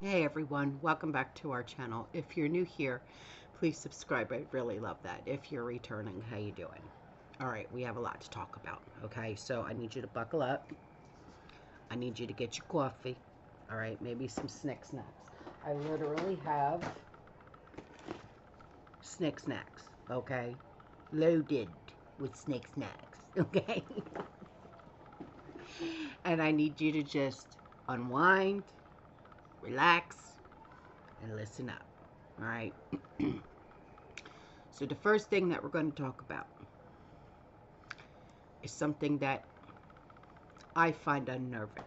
Hey everyone, welcome back to our channel. If you're new here, please subscribe. I'd really love that. If you're returning, how you doing? All right, we have a lot to talk about. Okay, so I need you to buckle up. I need you to get your coffee. All right, maybe some snacks. I literally have snacks. Okay, loaded with snacks. Okay, and I need you to just unwind, relax, and listen up. All right. So the first thing that we're going to talk about is something that I find unnerving.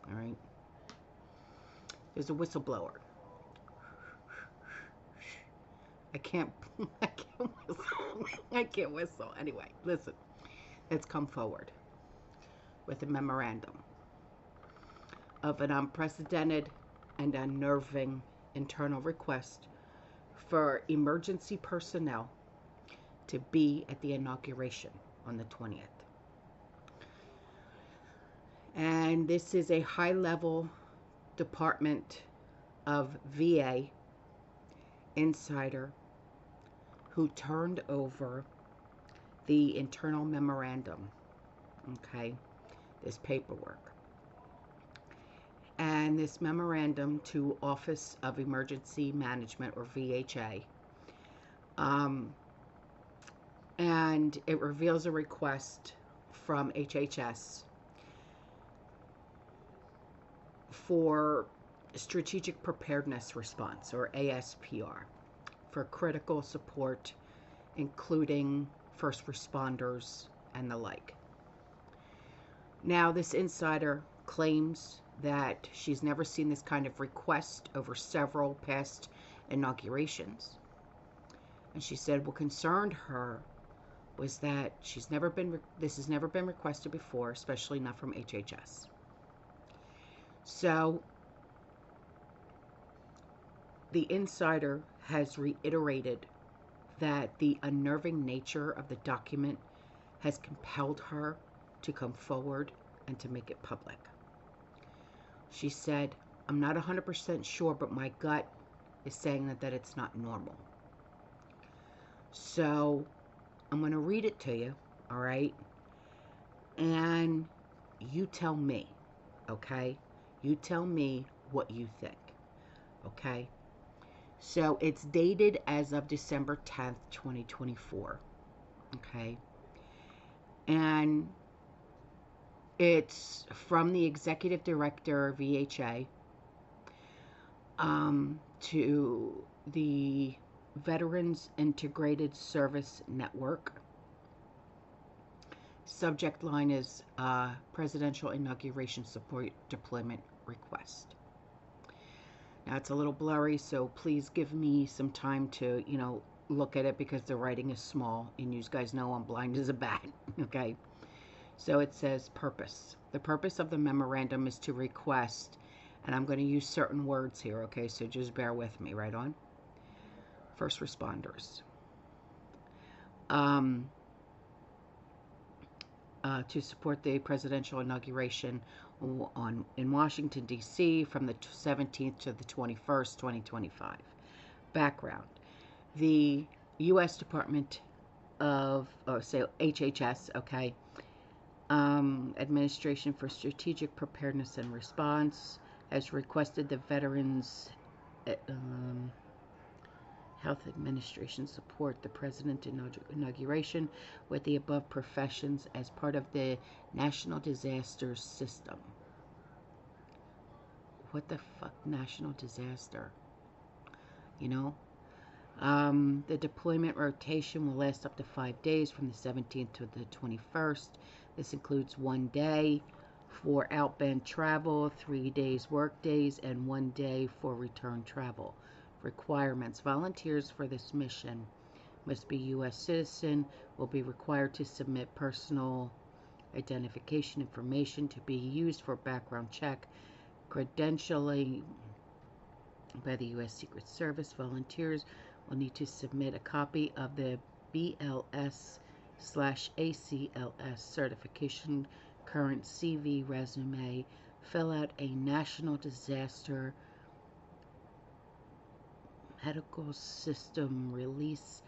All right. There's a whistleblower. I can't. I can't whistle. I can't whistle. Anyway, listen. Let's come forward with a memorandum of an unprecedented and unnerving internal request for emergency personnel to be at the inauguration on the 20th. And this is a high level Department of VA insider who turned over the internal memorandum, okay, this paperwork. And this memorandum to Office of Emergency Management, or VHA, and it reveals a request from HHS for Strategic Preparedness Response, or ASPR, for critical support, including first responders and the like. Now, this insider claims that she's never seen this kind of request over several past inaugurations. And she said what concerned her was that this has never been requested before, especially not from HHS. So the insider has reiterated that the unnerving nature of the document has compelled her to come forward and to make it public. She said, I'm not 100% sure, but my gut is saying that it's not normal. So I'm going to read it to you, all right? And you tell me, okay? You tell me what you think, okay? So it's dated as of December 10th, 2024, okay? And it's from the executive director, VHA, to the Veterans Integrated Service Network. Subject line is Presidential Inauguration Support Deployment Request. Now it's a little blurry, so please give me some time to, look at it because the writing is small, and you guys know I'm blind as a bat, okay? So it says purpose. The purpose of the memorandum is to request, and I'm going to use certain words here, okay? So just bear with me, right on? First responders. To support the presidential inauguration in Washington, D.C. from the 17th to the 21st, 2025. Background. The U.S. Department of, HHS, okay, Administration for Strategic Preparedness and Response has requested the Veterans Health Administration support the President inauguration with the above professions as part of the National Disaster System. What the fuck, national disaster? The deployment rotation will last up to 5 days from the 17th to the 21st. This includes 1 day for outbound travel, 3 days work days, and 1 day for return travel. Requirements. Volunteers for this mission must be U.S. citizen, will be required to submit personal identification information to be used for background check, credentialing by the U.S. Secret Service. Volunteers will need to submit a copy of the BLS/ACLS certification, current CV, resume, fill out a national disaster medical system release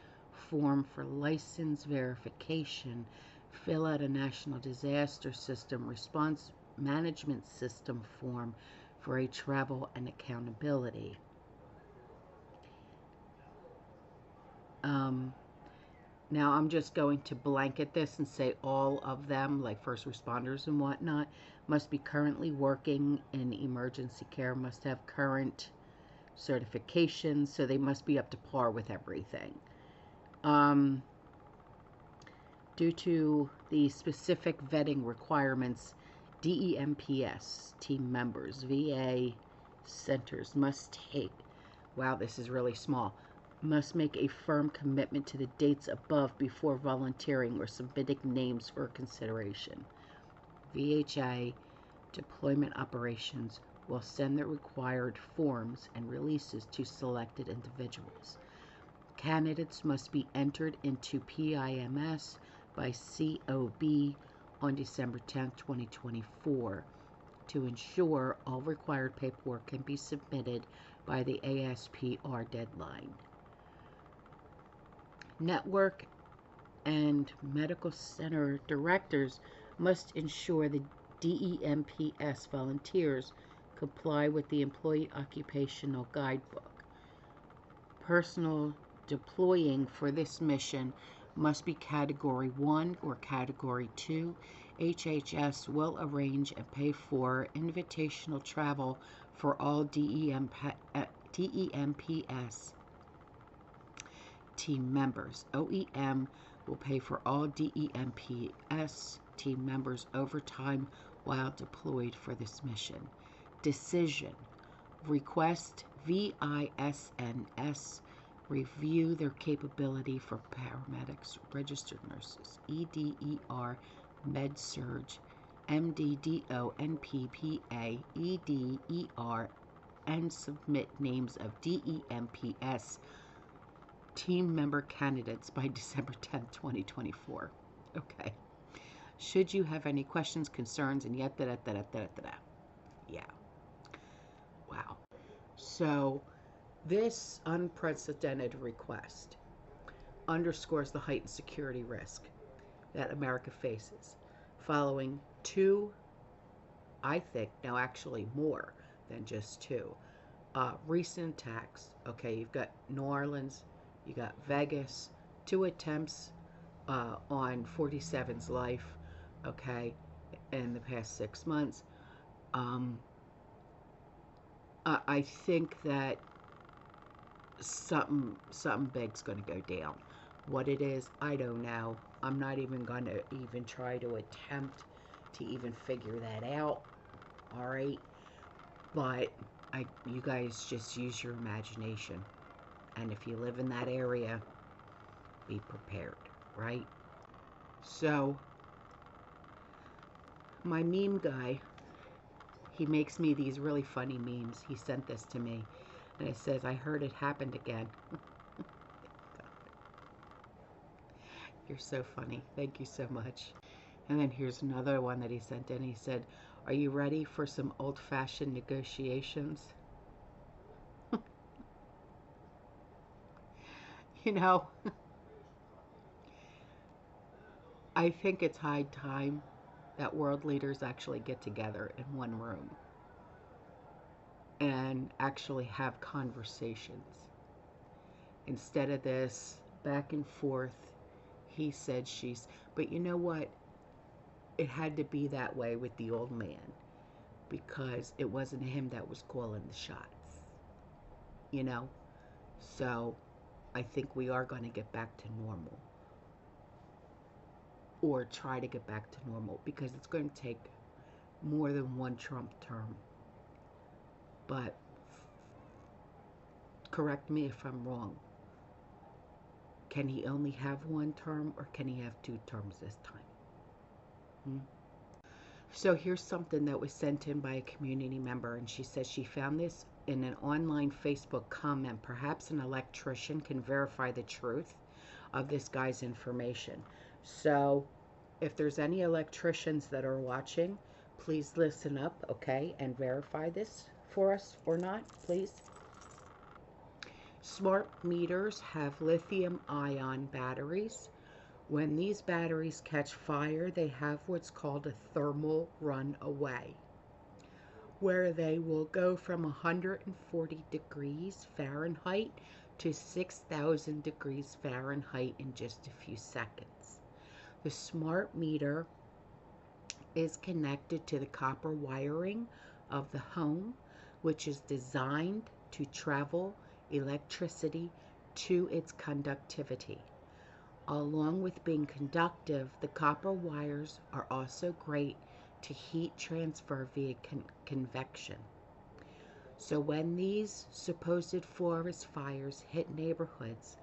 form for license verification. Fill out a national disaster system response management system form for a travel and accountability. Now I'm just going to blanket this and say all of them, like first responders and whatnot, must be currently working in emergency care, must have current certifications, so they must be up to par with everything. Due to the specific vetting requirements, DEMPS team members, VA centers must take, wow, this is really small, must make a firm commitment to the dates above before volunteering or submitting names for consideration. VHA deployment operations will send the required forms and releases to selected individuals. Candidates must be entered into PIMS by COB on December 10, 2024 to ensure all required paperwork can be submitted by the ASPR deadline. Network and medical center directors must ensure the DEMPS volunteers comply with the Employee Occupational Guidebook. Personnel deploying for this mission must be Category 1 or Category 2. HHS will arrange and pay for invitational travel for all DEMPS team members. OEM will pay for all DEMPS team members overtime while deployed for this mission. Decision. Request VISNS review their capability for paramedics, registered nurses, EDER, med-surg, MDDO, NPPA, EDER, and submit names of DEMPS team member candidates by December 10th, 2024. Okay. Should you have any questions, concerns, and yet, yeah. Wow. So, this unprecedented request underscores the heightened security risk that America faces following two, I think, now actually more than just two, recent attacks. Okay, you've got New Orleans, you got Vegas, 2 attempts on 47's life, okay, in the past 6 months. I think that something big's going to go down. What it is, I don't know. I'm not even going to even try to attempt to even figure that out. All right, but you guys just use your imagination, and if you live in that area, be prepared, right? So my meme guy, he makes me these really funny memes. He sent this to me, and it says, I heard it happened again. You're so funny. Thank you so much. And then here's another one that he sent in. He said, are you ready for some old-fashioned negotiations? You know, I think it's high time that world leaders actually get together in one room and actually have conversations. Instead of this back and forth, he said, she's, but you know what? It had to be that way with the old man because it wasn't him that was calling the shots, you know? So I think we are going to get back to normal, or try to get back to normal, because it's going to take more than one Trump term. But correct me if I'm wrong. Can he only have one term, or can he have 2 terms this time? So here's something that was sent in by a community member, and she says she found this in an online Facebook comment. Perhaps an electrician can verify the truth of this guy's information. So if there's any electricians that are watching, please listen up, okay, and verify this for us or not, please. Smart meters have lithium ion batteries. When these batteries catch fire, they have what's called a thermal runaway, where they will go from 140 degrees Fahrenheit to 6,000 degrees Fahrenheit in just a few seconds. The smart meter is connected to the copper wiring of the home, which is designed to travel electricity to its conductivity. Along with being conductive, the copper wires are also great to heat transfer via convection. So when these supposed forest fires hit neighborhoods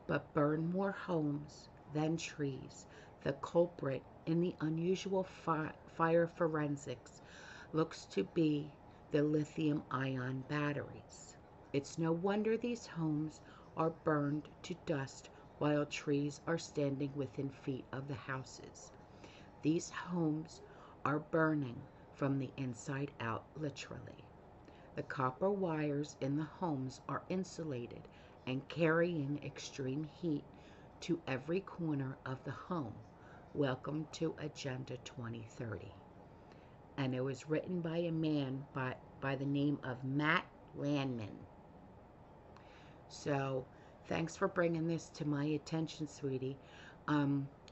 but burn more homes than trees, the culprit in the unusual fire forensics looks to be the lithium ion batteries. It's no wonder these homes are burned to dust while trees are standing within feet of the houses. These homes are burning from the inside out, literally. The copper wires in the homes are insulated and carrying extreme heat to every corner of the home. Welcome to Agenda 2030. And it was written by a man by the name of Matt Landman. So, thanks for bringing this to my attention, sweetie.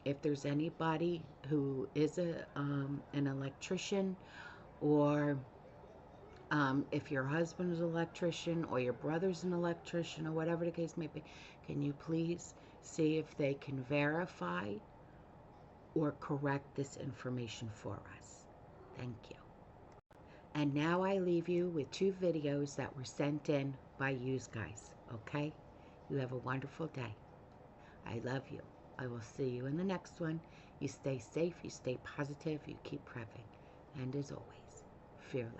If there's anybody who is an electrician, or if your husband is an electrician, or your brother's an electrician, or whatever the case may be, can you please see if they can verify or correct this information for us? Thank you. And now I leave you with 2 videos that were sent in by you guys, okay? You have a wonderful day. I love you. I will see you in the next one. You stay safe, you stay positive, you keep prepping. And as always, fearless.